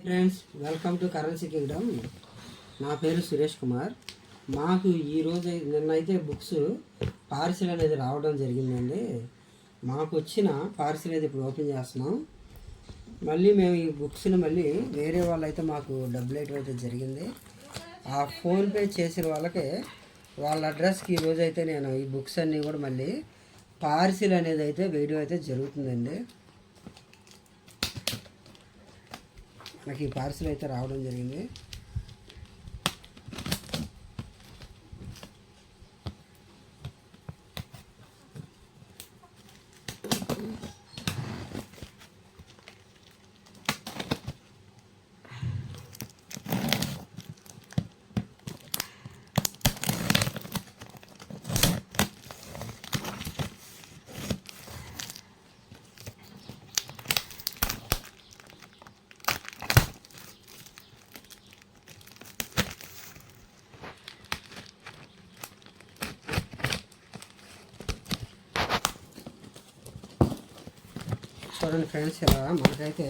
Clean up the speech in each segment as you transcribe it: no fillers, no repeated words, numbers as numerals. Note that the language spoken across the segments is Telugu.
Friends, welcome to currency Kingdom. నా పేరు సురేష్ కుమార్. మాకు ఈరోజు నిన్నైతే బుక్స్ పార్సిల్ అనేది రావడం జరిగిందండి. మాకు వచ్చిన పార్సిల్ అయితే ఇప్పుడు ఓపెన్ చేస్తున్నాం. మళ్ళీ మేము ఈ బుక్స్ని మళ్ళీ వేరే వాళ్ళైతే మాకు డబ్బులు అయితే జరిగింది. ఆ ఫోన్పే చేసిన వాళ్ళకే వాళ్ళ అడ్రస్కి ఈరోజు అయితే నేను ఈ బుక్స్ అన్నీ కూడా మళ్ళీ పార్సిల్ అనేది అయితే వేయడం అయితే జరుగుతుందండి. నాకు ఈ పార్సిల్ అయితే రావడం జరిగింది. చూడండి ఫ్రెండ్స్, ఇలా మనకైతే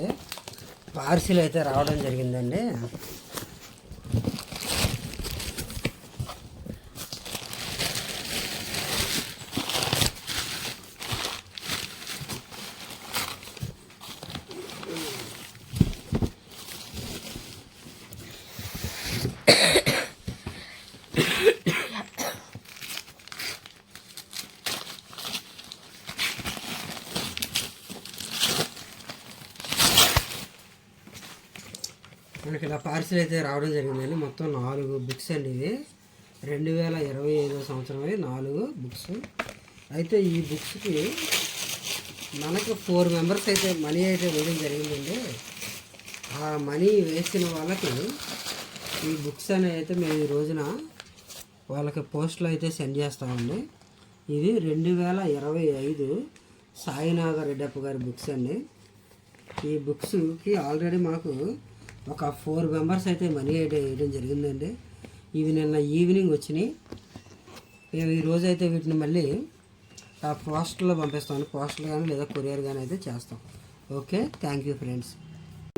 పార్సిల్ అయితే రావడం జరిగిందండి. మనకి ఇలా పార్సిల్ అయితే రావడం జరిగిందండి. మొత్తం 4 బుక్స్ అండి. ఇవి 2025 సంవత్సరమే 4 బుక్స్. అయితే ఈ బుక్స్కి మనకు 4 మెంబర్స్ అయితే మనీ అయితే వేయడం జరిగిందండి. ఆ మనీ వేసిన వాళ్ళకి ఈ బుక్స్ అనేవి అయితే మేము ఈ రోజున వాళ్ళకి పోస్ట్లో అయితే సెండ్ చేస్తామండి. ఇది 2025 సాయినాథ రెడ్డప్ప గారి బుక్స్ అండి. ఈ బుక్స్కి ఆల్రెడీ మాకు ఒక 4 మెంబర్స్ అయితే మనీ అయితే వేయడం జరిగిందండి. ఇవి నిన్న ఈవినింగ్ వచ్చినాయి. మేము ఈరోజు అయితే వీటిని మళ్ళీ పోస్టర్లో పంపిస్తాను. పోస్టర్ కానీ లేదా కొరియర్ కానీ అయితే చేస్తాం. Okay, thank you friends.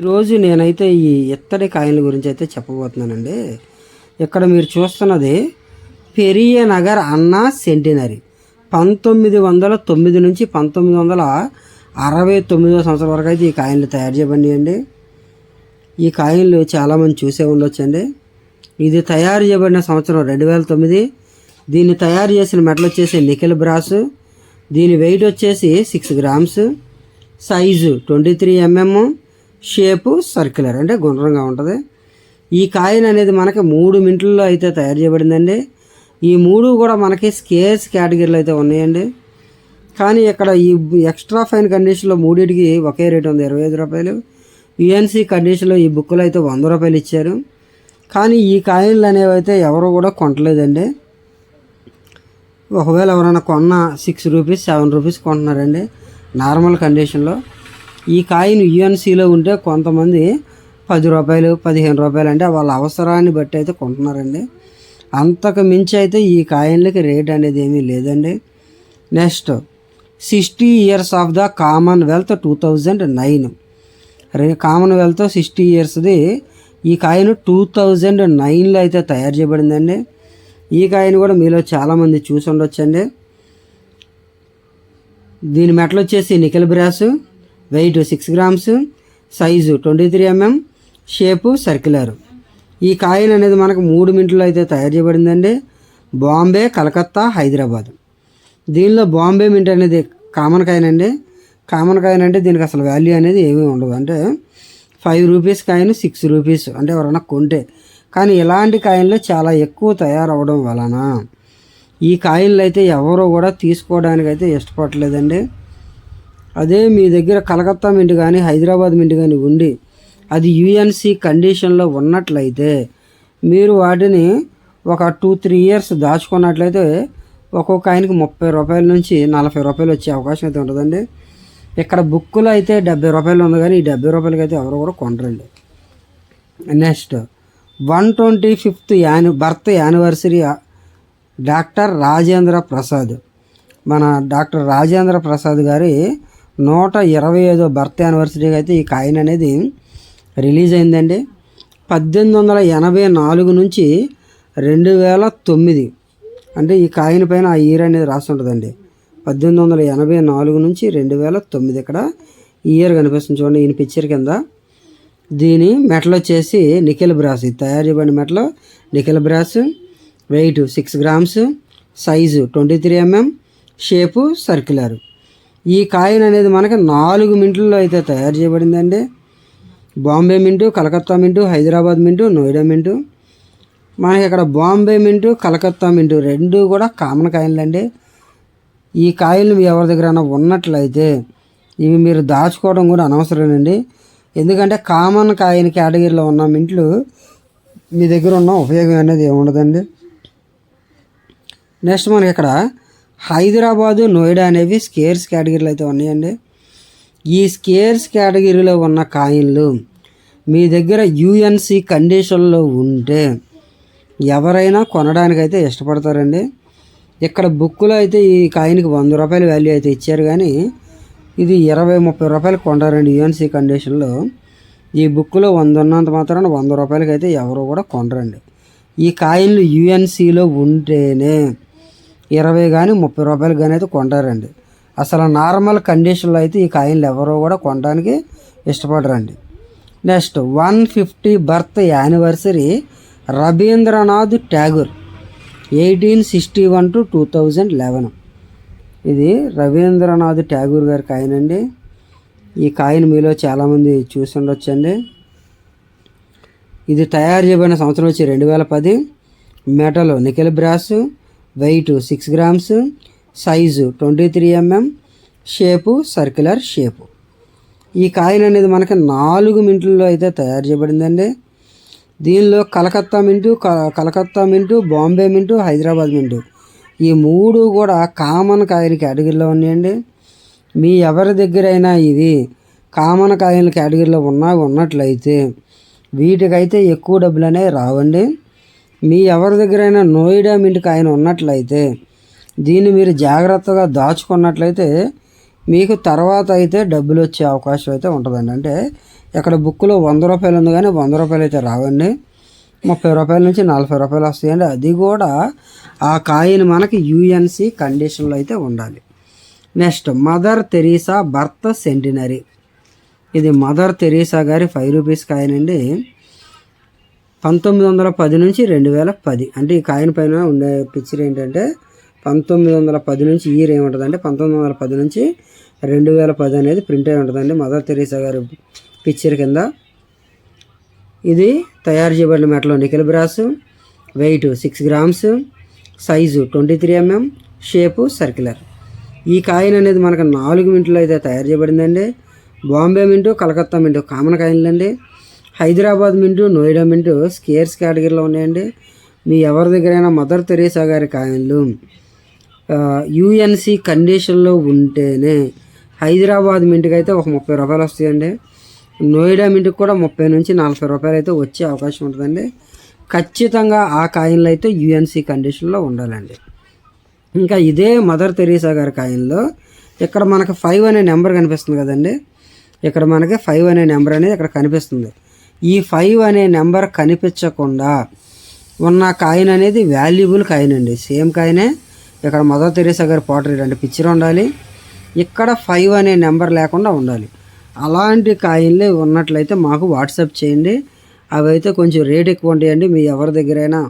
ఈరోజు నేనైతే ఈ ఇత్తడి కాయిన్ల గురించి అయితే చెప్పబోతున్నానండి. ఇక్కడ మీరు చూస్తున్నది పెరియ నగర్ అన్నా సెంటినరీ 1909 నుంచి 1969 సంవత్సరం వరకు అయితే ఈ కాయిన్లు తయారు చేయబడినాయండి. ఈ కాయిన్లు చాలామంది చూసే ఉండొచ్చండి. ఇది తయారు చేయబడిన సంవత్సరం 2009. దీన్ని తయారు చేసిన మెటల్ వచ్చేసి నికెల్ బ్రాసు. దీని వెయిట్ వచ్చేసి 6 grams, size 23 mm, shape circular అంటే గుండ్రంగా ఉంటుంది. ఈ కాయిన్ అనేది మనకి 3 మింట్లలో అయితే తయారు చేయబడిందండి. ఈ 3 కూడా మనకి స్కేర్స్ కేటగిరీలో అయితే ఉన్నాయండి. కానీ ఇక్కడ ఈ ఎక్స్ట్రా ఫైన్ కండిషన్లో 3టికి ఒకే రేట్ ఉంది, 25 రూపాయలు. యుఎన్సి కండిషన్లో ఈ బుక్లు అయితే 100 రూపాయలు ఇచ్చారు. కానీ ఈ కాయిన్లు అనేవి అయితే ఎవరు కూడా కొంటలేదండి. ఒకవేళ ఎవరైనా కొన్నా 6 రూపీస్ 7 రూపీస్ కొంటున్నారండి నార్మల్ కండిషన్లో. ఈ కాయిన్ యుఎన్సిలో ఉంటే కొంతమంది 10 రూపాయలు 15 రూపాయలు అంటే వాళ్ళ అవసరాన్ని బట్టి అయితే కొంటున్నారండి. అంతకు మించి అయితే ఈ కాయిన్లకి రేట్ అనేది ఏమీ లేదండి. Next 60 years of the Commonwealth 2009. Commonwealth 60 yearsది ఈ కాయిన్ 2009లో అయితే తయారు చేయబడిందండి. ఈ కాయిన్ కూడా మీలో చాలామంది చూసి ఉండొచ్చండి. దీని మెటల్ వచ్చేసి nickel brass, weight 6 grams, size 23 mm, shape circular. ఈ కాయిన్ అనేది మనకు 3 మింట్లో అయితే తయారు చేయబడిందండి. బాంబే, కలకత్తా, హైదరాబాద్. దీనిలో బాంబే మింట్ అనేది కామన్ కాయిన్ అండి. కామన్ కాయిన్ అంటే దీనికి అసలు వాల్యూ అనేది ఏమీ ఉండదు. అంటే 5 రూపీస్ కాయిన్ 6 రూపీస్ అంటే ఎవరైనా కొంటే. కానీ ఇలాంటి కాయిన్లు చాలా ఎక్కువ తయారవడం వలన ఈ కాయిన్లు అయితే ఎవరు కూడా తీసుకోవడానికి అయితే ఇష్టపడలేదండి. అదే మీ దగ్గర కలకత్తా మింట్ కానీ హైదరాబాద్ మింట్ కానీ ఉండి అది యుఎన్సి కండిషన్లో ఉన్నట్లయితే మీరు వాటిని ఒక 2-3 years దాచుకున్నట్లయితే ఒక్కొక్క కాయిన్కి 30 రూపాయల నుంచి 40 రూపాయలు వచ్చే అవకాశం అయితే ఉంటుందండి. ఇక్కడ బుక్కులు అయితే 70 రూపాయలు ఉంది, కానీ ఈ 70 రూపాయలకి అయితే ఎవరు కూడా కొనరండి. Next 125th birth anniversary doctor Rajendra Prasad. మన డాక్టర్ రాజేంద్ర ప్రసాద్ గారి 125వ బర్త్ యానివర్సరీకి అయితే ఈ కాయిన్ అనేది రిలీజ్ అయిందండి. 1884 నుంచి 2009 అంటే ఈ కాయిన్ పైన ఆ ఇయర్ అనేది రాసి ఉంటుందండి. 1884 నుంచి 2009 ఇక్కడ ఇయర్ కనిపిస్తుంది చూడండి. ఈయన పిక్చర్ కింద దీని మెటల్ వచ్చేసి నికెల్ బ్రాస్. ఇది తయారు చేయబడిన metal nickel brass. Weight 6 grams, size 23 mm, shape circular. ఈ కాయిన్ అనేది మనకి 4 మింట్లలో అయితే తయారు చేయబడిందండి. Bombay mint, Calcutta మింటు, Hyderabad mint, Noida మింటు. మనకి ఇక్కడ బాంబే మింటు, కలకత్తా మింటు రెండు కూడా కామన్ కాయిన్లు అండి. ఈ కాయిన్లు మీ ఎవరి దగ్గర ఉన్నట్లయితే ఇవి మీరు దాచుకోవడం కూడా అనవసరమేనండి. ఎందుకంటే కామన్ కాయిన్ కేటగిరీలో ఉన్న మింట్లు మీ దగ్గర ఉన్న ఉపయోగం అనేది ఏముండదండి. నెక్స్ట్ మనకి ఇక్కడ హైదరాబాదు, నోయిడా అనేవి స్కేర్స్ కేటగిరీలు అయితే ఉన్నాయండి. ఈ స్కేర్స్ కేటగిరీలో ఉన్న కాయిన్లు మీ దగ్గర యూఎన్సి కండిషన్లో ఉంటే ఎవరైనా కొనడానికైతే ఇష్టపడతారండి. ఇక్కడ బుక్లో అయితే ఈ కాయిన్కి 100 రూపాయల వాల్యూ అయితే ఇచ్చారు, కానీ ఇది 20-30 రూపాయలు కొంటారండి యూఎన్సి కండిషన్లో. ఈ బుక్లో 100 ఉన్నంత మాత్రాన 100 రూపాయలకి అయితే ఎవరు కూడా కొనరండి. ఈ కాయిన్లు యూఎన్సిలో ఉంటేనే 20 కానీ 30 రూపాయలు కానీ అయితే కొంటారండి. అసలు నార్మల్ కండిషన్లో అయితే ఈ కాయిన్లు ఎవరో కూడా కొనడానికి ఇష్టపడరండి. Next 150 birth anniversary Rabindranath Tagore 1861 to 2011. ఇది రవీంద్రనాథ్ ట్యాగూర్ గారి కాయిన్ అండి. ఈ కాయిన్ మీలో చాలామంది చూసి ఉండొచ్చండి. ఇది తయారు చేయబడిన సంవత్సరం వచ్చి 2010. Metal nickel brass. Weight 6 grams, size 23 mm, shape circular shape. ఈ కాయిన్ అనేది మనకి 4 మింట్లలో అయితే తయారు చేయబడిందండి. దీనిలో కలకత్తా మింటు, బాంబే మింటు, హైదరాబాద్ మింటు ఈ 3 కూడా కామన్ కాయిన్ కేటగిరీలో ఉన్నాయండి. మీ ఎవరి దగ్గరైనా ఇవి కామన్ కాయిన్ కేటగిరీలో ఉన్నట్లయితే వీటికైతే ఎక్కువ డబ్బులు అనేవి రావండి. మీ ఎవరి దగ్గరైనా నోయిడా మింట్ కాయిన్ ఉన్నట్లయితే దీన్ని మీరు జాగ్రత్తగా దాచుకున్నట్లయితే మీకు తర్వాత అయితే డబ్బులు వచ్చే అవకాశం అయితే ఉంటుందండి. అంటే ఇక్కడ బుక్లో 100 రూపాయలు ఉంది, కానీ 100 రూపాయలు అయితే రావండి. 30 రూపాయల నుంచి 40 రూపాయలు వస్తాయండి. అది కూడా ఆ కాయిన్ మనకి యూఎన్సి కండిషన్లో అయితే ఉండాలి. Next mother Teresa birth centenary. ఇది మదర్ తెరీసా గారి 5 రూపీస్ కాయిన్ అండి. 1910 నుంచి 2010. అంటే ఈ కాయిన్ పైన ఉండే పిక్చర్ ఏంటంటే 1910 నుంచి ఇయర్ ఏముంటుందంటే 1910 నుంచి 2010 అనేది ప్రింట్ అయి ఉంటుందండి మదర్ తెరీసా గారి పిక్చర్ కింద. ఇది తయారు చేయబడిన metal nickel brass. Weight 6 grams, size 23 mm, shape circular. ఈ కాయిన్ అనేది మనకు 4 మింట్లో అయితే తయారు చేయబడిందండి. Bombay mint, Calcutta mint common కాయిన్లు అండి. Hyderabad mint, Noida mint scarce కేటగిరీలో ఉన్నాయండి. మీ ఎవరి దగ్గరైనా మదర్ తెరీసా గారి కాయిన్లు యూఎన్సి కండిషన్లో ఉంటేనే హైదరాబాద్ మింటుకి అయితే ఒక 30 రూపాయలు వస్తాయండి. నోయిడా మింటుకు కూడా 30 నుంచి 40 రూపాయలు అయితే వచ్చే అవకాశం ఉంటుందండి. ఖచ్చితంగా ఆ కాయిన్లు అయితే యూఎన్సి కండిషన్లో ఉండాలండి. ఇంకా ఇదే మదర్ తెరీసా గారి కాయిన్లో ఇక్కడ మనకు 5 అనే నెంబర్ కనిపిస్తుంది కదండి. ఇక్కడ మనకి 5 అనే నెంబర్ అనేది ఇక్కడ కనిపిస్తుంది. ఈ 5 అనే నెంబర్ కనిపించకుండా ఉన్న కాయిన్ అనేది వాల్యుబుల్ కాయిన్ అండి. సేమ్ కాయినే. ఇక్కడ మదర్ తెరీసా గారి పోర్ట్రేట్ అంటే పిక్చర్ ఉండాలి. ఇక్కడ 5 అనే నెంబర్ లేకుండా ఉండాలి. అలాంటి కాయిన్లే ఉన్నట్లయితే మాకు వాట్సాప్ చేయండి. అవి అయితే కొంచెం రేట్ ఎక్కువ ఉంటాయండి. మీ ఎవరి దగ్గరైనా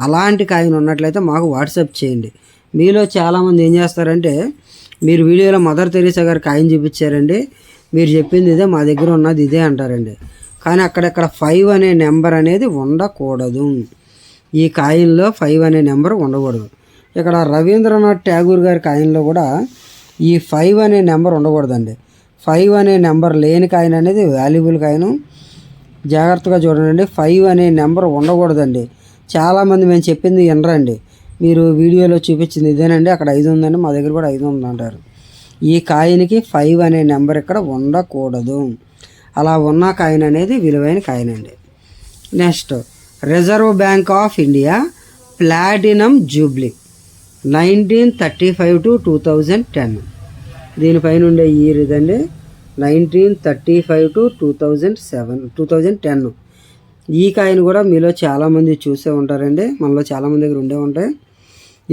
అలాంటి కాయిన్ ఉన్నట్లయితే మాకు వాట్సాప్ చేయండి. మీలో చాలామంది ఏం చేస్తారంటే మీరు వీడియోలో మదర్ తెరీసా గారి కాయిన్ చూపించారండి, మీరు చెప్పింది ఇదే, మా దగ్గర ఉన్నది ఇదే అంటారండి. కానీ అక్కడక్కడ 5 అనే నెంబర్ అనేది ఉండకూడదు. ఈ కాయిన్లో 5 అనే నెంబర్ ఉండకూడదు. ఇక్కడ రవీంద్రనాథ్ ట్యాగూర్ గారి కాయిన్లో కూడా ఈ 5 అనే నెంబర్ ఉండకూడదండి. 5 అనే నెంబర్ లేని కాయిన్ అనేది వాల్యుబుల్ కాయిన్. జాగ్రత్తగా చూడండి. 5 అనే నెంబర్ ఉండకూడదండి. చాలామంది మేము చెప్పింది వినరండి. మీరు వీడియోలో చూపించింది ఇదేనండి, అక్కడ 5 ఉందండి, మా దగ్గర కూడా 5 ఉంది అంటారు. ఈ కాయిన్కి 5 అనే నెంబర్ ఇక్కడ ఉండకూడదు. అలా ఉన్న కాయిన్ అనేది విలువైన కాయిన్ అండి. Next reserve bank of India platinum Jubilee 1935 to 2010. దీనిపైన ఉండే ఇయర్ ఇదండి. 1935 to 2010. ఈ కాయిన్ కూడా మీలో చాలామంది చూసే ఉంటారండి, మనలో చాలామంది దగ్గర ఉండే ఉంటాయి.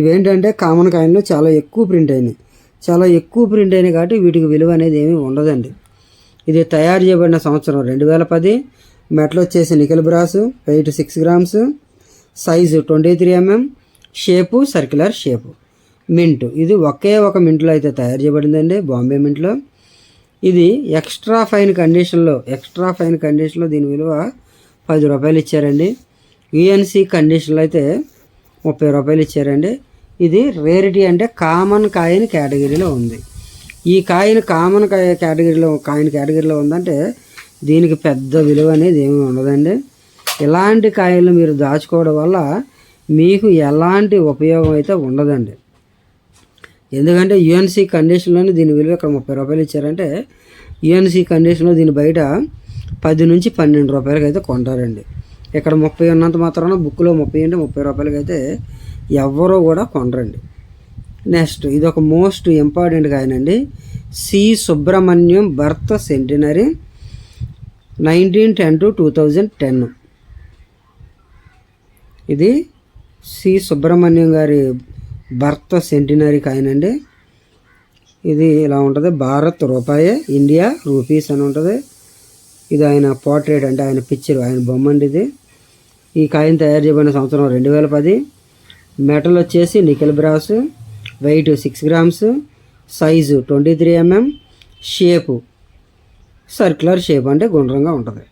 ఇవేంటంటే కామన్ కాయిన్లు చాలా ఎక్కువ ప్రింట్ అయినాయి, కాబట్టి వీటికి విలువ అనేది ఏమీ ఉండదండి. ఇది తయారు చేయబడిన సంవత్సరం 2010. మెటల్ వచ్చేసి nickel brass, weight 6 grams, size 23 mm, shape circular shape. Mint ఇది ఒకే ఒక మింట్లో అయితే తయారు చేయబడిందండి, బాంబే మింట్లో. ఇది ఎక్స్ట్రా ఫైన్ కండిషన్లో దీని విలువ 10 రూపాయలు ఇచ్చారండి. యుఎన్సి కండిషన్లో అయితే 30 రూపాయలు ఇచ్చారండి. ఇది రేరిటీ అంటే కామన్ కాయిన్ కేటగిరీలో ఉంది. ఈ కాయిన్ కామన్ కేటగిరీలో ఉందంటే దీనికి పెద్ద విలువ అనేది ఏమీ ఉండదండి. ఇలాంటి కాయిన్లు మీరు దాచుకోవడం వల్ల మీకు ఎలాంటి ఉపయోగం అయితే ఉండదండి. ఎందుకంటే యుఎన్సి కండిషన్లోనే దీని విలువ ఇక్కడ 30 రూపాయలు ఇచ్చారంటే యుఎన్సి కండిషన్లో దీని బయట 10 నుంచి 12 రూపాయలకి అయితే కొంటారండి. ఇక్కడ 30 ఉన్నంత మాత్రాన బుక్లో 30 అంటే 30 రూపాయలకి అయితే ఎవరో కూడా కొనరండి. నెక్స్ట్ ఇది ఒక మోస్ట్ ఇంపార్టెంట్ కాయిన్ అండి, C Subrahmanyam birth centenary 1910 to 2010. ఇది సి సుబ్రహ్మణ్యం గారి బర్త్ సెంటినరీ కాయిన్ అండి. ఇది ఇలా ఉంటుంది, భారత్ రూపాయి, ఇండియా రూపీస్ అని ఉంటుంది. ఇది ఆయన పోర్ట్రేట్ అంటే ఆయన పిక్చర్, ఆయన బొమ్మ అండి ఇది. ఈ కాయిన్ తయారు చేయబడిన సంవత్సరం 2010. మెటల్ వచ్చేసి nickel brass, weight 6 grams, size 23 mm, shape circular shape అంటే గుండ్రంగా ఉంటుంది.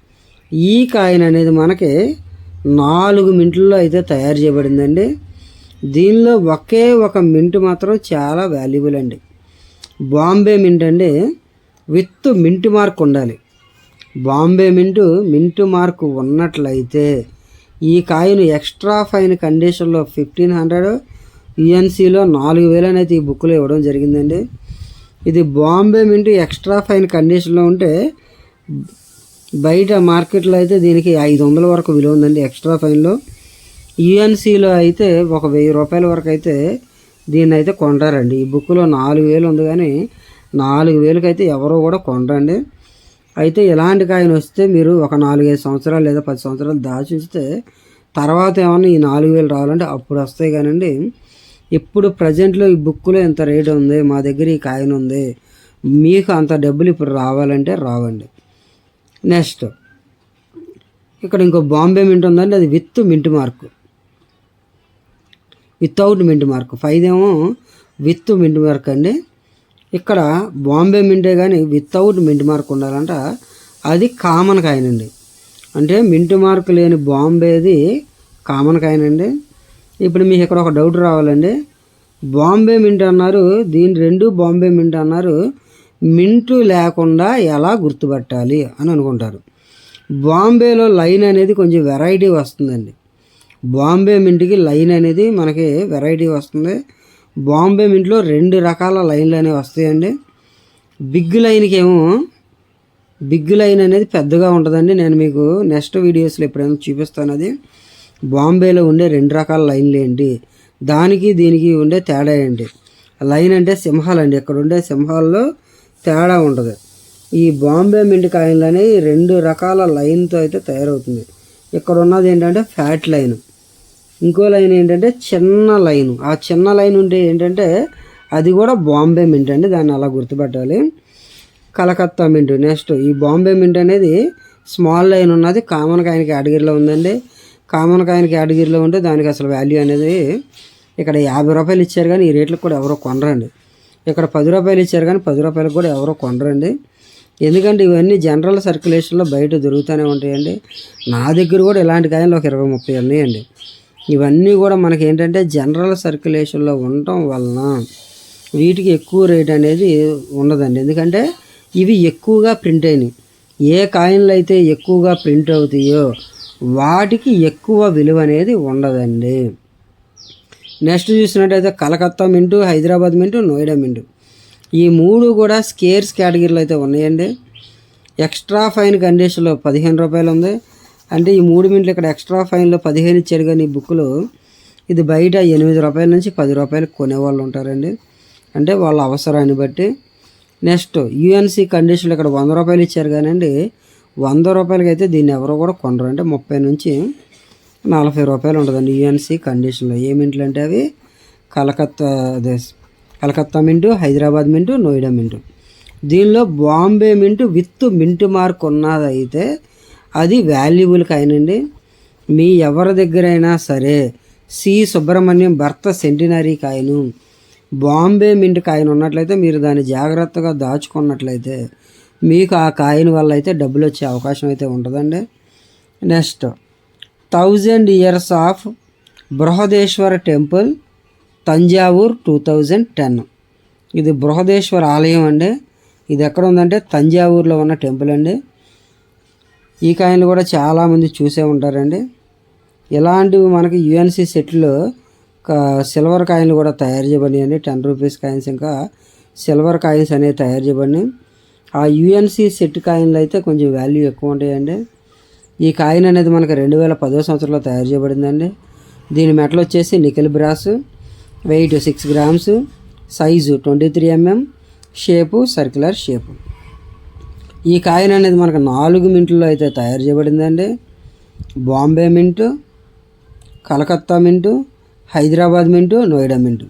ఈ కాయిన్ అనేది మనకి 4 మింట్లలో అయితే తయారు చేయబడిందండి. దీనిలో ఒకే ఒక మింట్ మాత్రం చాలా వాల్యుబుల్ అండి, బాంబే మింట్ అండి. విత్ మింట్ మార్క్ ఉండాలి. బాంబే మింట్ మార్క్ ఉన్నట్లయితే ఈ కాయిన్ ఎక్స్ట్రా ఫైన్ కండిషన్లో 1500, యుఎన్సీలో 4000 అనేది ఈ బుక్లో ఇవ్వడం జరిగిందండి. ఇది బాంబే మింట్ ఎక్స్ట్రా ఫైన్ కండిషన్లో ఉంటే బయట మార్కెట్లో అయితే దీనికి 500 వరకు విలువ ఉందండి ఎక్స్ట్రా ఫైన్లో. యుఎన్సీలో అయితే 1000 రూపాయల వరకు అయితే దీన్ని అయితే కొంటారండి. ఈ బుక్లో 4000 ఉంది కానీ 4000కి అయితే ఎవరో కూడా కొనరండి. అయితే ఇలాంటి కాయిన్ వస్తే మీరు ఒక 4-5 సంవత్సరాలు లేదా 10 సంవత్సరాలు దాచి ఉంచితే తర్వాత ఏమన్నా ఈ 4000 రావాలంటే అప్పుడు వస్తాయి. కానండి ఇప్పుడు ప్రజెంట్లో ఈ బుక్లో ఎంత రేట్ ఉంది, మా దగ్గర ఈ కాయిన్ ఉంది, మీకు అంత డబ్బులు ఇప్పుడు రావాలంటే రావండి. నెక్స్ట్ ఇక్కడ ఇంకో బాంబే మింట్ ఉందండి, అది with mint mark, without mint mark. 5 ఏమో విత్ మింట్ మార్క్ అండి. ఇక్కడ బాంబే మింటే కానీ వితౌట్ మింట్ మార్క్ ఉండాలంట, అది కామన్ కాయిన్ అండి. అంటే మింట్ మార్క్ లేని బాంబేది కామన్ కాయిన్ అండి. ఇప్పుడు మీకు ఇక్కడ ఒక డౌట్ రావాలండి, బాంబే మింట్ అన్నారు, దీని 2 బాంబే మింట్ అన్నారు, మింటు లేకుండా ఎలా గుర్తుపట్టాలి అని అనుకుంటారు. బాంబేలో లైన్ అనేది కొంచెం వెరైటీ వస్తుందండి. బాంబే మింట్కి లైన్ అనేది మనకి వెరైటీ వస్తుంది. బాంబే మింట్లో 2 రకాల లైన్లు అనేవి వస్తాయండి. బిగ్ లైన్ అనేది పెద్దగా ఉంటుందండి. నేను మీకు నెక్స్ట్ వీడియోస్లో ఎప్పుడైనా చూపిస్తాను. అది బాంబేలో ఉండే 2 రకాల లైన్లు ఏంటి, దానికి దీనికి ఉండే తేడా ఏంటి. లైన్ అంటే సింహాలు అండి, ఇక్కడ ఉండే సింహాల్లో తేడా ఉంటుంది. ఈ బాంబే మింట్ కాయిన్లు అనేవి 2 రకాల లైన్తో అయితే తయారవుతుంది. ఇక్కడ ఉన్నది ఏంటంటే ఫ్యాట్ లైన్, ఇంకో లైన్ ఏంటంటే చిన్న లైన్. ఆ చిన్న లైన్ ఉంటే ఏంటంటే అది కూడా బాంబే మింట్ అండి, దాన్ని అలా గుర్తుపెట్టాలి. కలకత్తా మింట్. నెక్స్ట్ ఈ బాంబే మింట్ అనేది స్మాల్ లైన్ ఉన్నది కామన్ కాయిన్ కేటగిరీలో ఉందండి. కామన్ కాయిన్ కేటగిరీలో ఉంటే దానికి అసలు వాల్యూ అనేది ఇక్కడ 50 రూపాయలు ఇచ్చారు కానీ ఈ రేట్లకు కూడా ఎవరో కొనరండి. ఇక్కడ 10 రూపాయలు ఇచ్చారు కానీ 10 రూపాయలకు కూడా ఎవరో కొనరండి. ఎందుకంటే ఇవన్నీ జనరల్ సర్క్యులేషన్లో బయట దొరుకుతూనే ఉంటాయండి. నా దగ్గర కూడా ఇలాంటి కాయిన్లు ఒక 20-30 ఉన్నాయండి. ఇవన్నీ కూడా మనకి ఏంటంటే జనరల్ సర్క్యులేషన్లో ఉండటం వలన వీటికి ఎక్కువ రేట్ అనేది ఉండదండి. ఎందుకంటే ఇవి ఎక్కువగా ప్రింట్ అయినాయి. ఏ కాయిన్లు అయితే ఎక్కువగా ప్రింట్ అవుతాయో వాటికి ఎక్కువ విలువ అనేది ఉండదండి. నెక్స్ట్ చూసినట్టయితే కలకత్తా మింటు, హైదరాబాద్ మింటు, నోయిడా మింటు, ఈ 3 కూడా స్కేర్స్ కేటగిరీలో అయితే ఉన్నాయండి. ఎక్స్ట్రా ఫైన్ కండిషన్లో 15 రూపాయలు ఉంది. అంటే ఈ 3 మింట్లు ఇక్కడ ఎక్స్ట్రా ఫైన్లో 15 ఇచ్చాడు కానీ ఈ బుక్లో ఇది బయట 8 రూపాయల నుంచి 10 రూపాయలు కొనేవాళ్ళు ఉంటారండి. అంటే వాళ్ళ అవసరాన్ని బట్టి. నెక్స్ట్ యూఎన్సీ కండిషన్లు ఇక్కడ 100 రూపాయలు ఇచ్చారు కానండి, 100 రూపాయలకి అయితే దీన్ని ఎవరో కూడా కొనరు. అంటే 30 నుంచి 40 రూపాయలు ఉంటుందండి యూఎన్సీ కండిషన్లో. ఏ మింట్లు అంటే అవి కలకత్తా మింటు, హైదరాబాద్ మింటు, నోయిడా మింటు. దీనిలో బాంబే మింటు విత్ మింటు మార్క్ ఉన్నదైతే అది వాల్యుబుల్ కాయిన్ అండి. మీ ఎవరి దగ్గరైనా సరే సి సుబ్రహ్మణ్యం భర్త centenary coin, Bombay mint coin ఉన్నట్లయితే మీరు దాన్ని జాగ్రత్తగా దాచుకున్నట్లయితే మీకు ఆ కాయిన్ వల్ల అయితే డబ్బులు వచ్చే అవకాశం అయితే ఉంటుందండి. Next 1000 years of Brihadeeswara temple Thanjavur 2010. ఇది బృహదేశ్వర ఆలయం అండి. ఇది ఎక్కడ ఉందంటే తంజావూరులో ఉన్న టెంపుల్ అండి. ఈ కాయిన్లు కూడా చాలామంది చూసే ఉంటారండి. ఇలాంటివి మనకి యూఎన్సీ సెట్లో సిల్వర్ కాయిన్లు కూడా తయారు చేయబడినాయండి. 10 రూపీస్ కాయిన్స్, ఇంకా సిల్వర్ కాయిన్స్ అనేవి తయారు చేయబడినాయి. ఆ యూఎన్సీ సెట్ కాయిన్లు అయితే కొంచెం వాల్యూ ఎక్కువ ఉంటాయండి. ఈ కాయిన్ అనేది మనకి 2010 సంవత్సరంలో తయారు చేయబడిందండి. దీని మెటల్ వచ్చేసి nickel brass, weight 6 grams, size 23 mm, shape circular shape. ఈ కాయిన్ అనేది మనకు 4 మింట్లో అయితే తయారు చేయబడిందండి. Bombay mint, Calcutta మింటు, Hyderabad mint, Noida మింటు.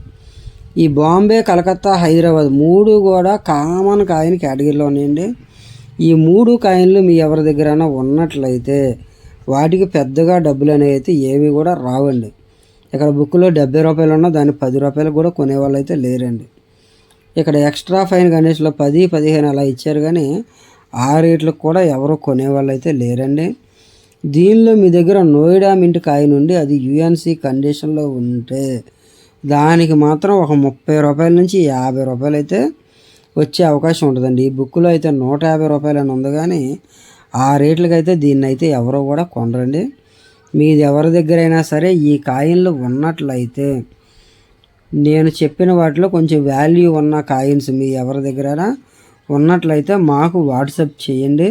ఈ బాంబే, కలకత్తా, హైదరాబాద్ 3 కూడా కామన్ కాయిన్ కేటగిరీలో ఉన్నాయండి. ఈ 3 కాయిన్లు మీ ఎవరి దగ్గరైనా ఉన్నట్లయితే వాటికి పెద్దగా డబ్బులు అనేవి అయితే ఏవి కూడా రావండి. ఇక్కడ బుక్లో 70 రూపాయలు ఉన్నా దాన్ని 10 రూపాయలకు కూడా కొనేవాళ్ళు అయితే లేరండి. ఇక్కడ ఎక్స్ట్రా ఫైన్ కండిషన్లో 10, 15 అలా ఇచ్చారు, కానీ ఆ రేట్లకు కూడా ఎవరు కొనేవాళ్ళు అయితే లేరండి. దీనిలో మీ దగ్గర నోయిడా మింట్ కాయిన్ ఉండి అది యూఎన్సీ కండిషన్లో ఉంటే దానికి మాత్రం ఒక 30 రూపాయల నుంచి 50 రూపాయలు అయితే వచ్చే అవకాశం ఉంటుందండి. ఈ బుక్లో అయితే 150 రూపాయలు అని ఉంది, కానీ ఆ రేట్లకైతే దీన్ని అయితే ఎవరో కూడా కొనరండి. మీది ఎవరి దగ్గరైనా సరే ఈ కాయిన్లు ఉన్నట్లయితే నేను చెప్పిన వాటిలో కొంచెం వాల్యూ ఉన్న కాయిన్స్ మీ ఎవరి దగ్గరైనా ఉన్నట్లయితే మాకు వాట్సాప్ చేయండి.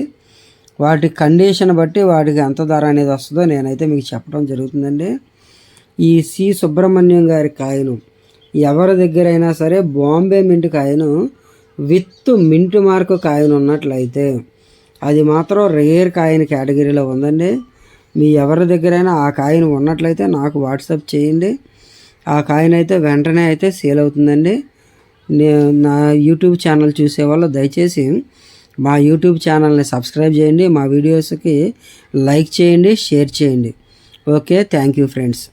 వాటి కండిషన్ బట్టి వాటికి ఎంత ధర అనేది వస్తుందో నేనైతే మీకు చెప్పడం జరుగుతుందండి. ఈ సి సుబ్రహ్మణ్యం గారి కాయిన్ ఎవరి దగ్గరైనా సరే Bombay mint coin with mint mark coin ఉన్నట్లయితే అది మాత్రం రేర్ కాయిన్ కేటగిరీలో ఉందండి. మీ ఎవరి దగ్గరైనా ఆ కాయిన్ ఉన్నట్లయితే నాకు వాట్సాప్ చేయండి. ఆ కాయిన్ అయితే వెంటనే అయితే సేల్ అవుతుందండి. నా యూట్యూబ్ ఛానల్ చూసేవాళ్ళు దయచేసి మా యూట్యూబ్ ఛానల్ని సబ్స్క్రైబ్ చేయండి, మా వీడియోస్కి లైక్ చేయండి, షేర్ చేయండి. Okay, thank you friends.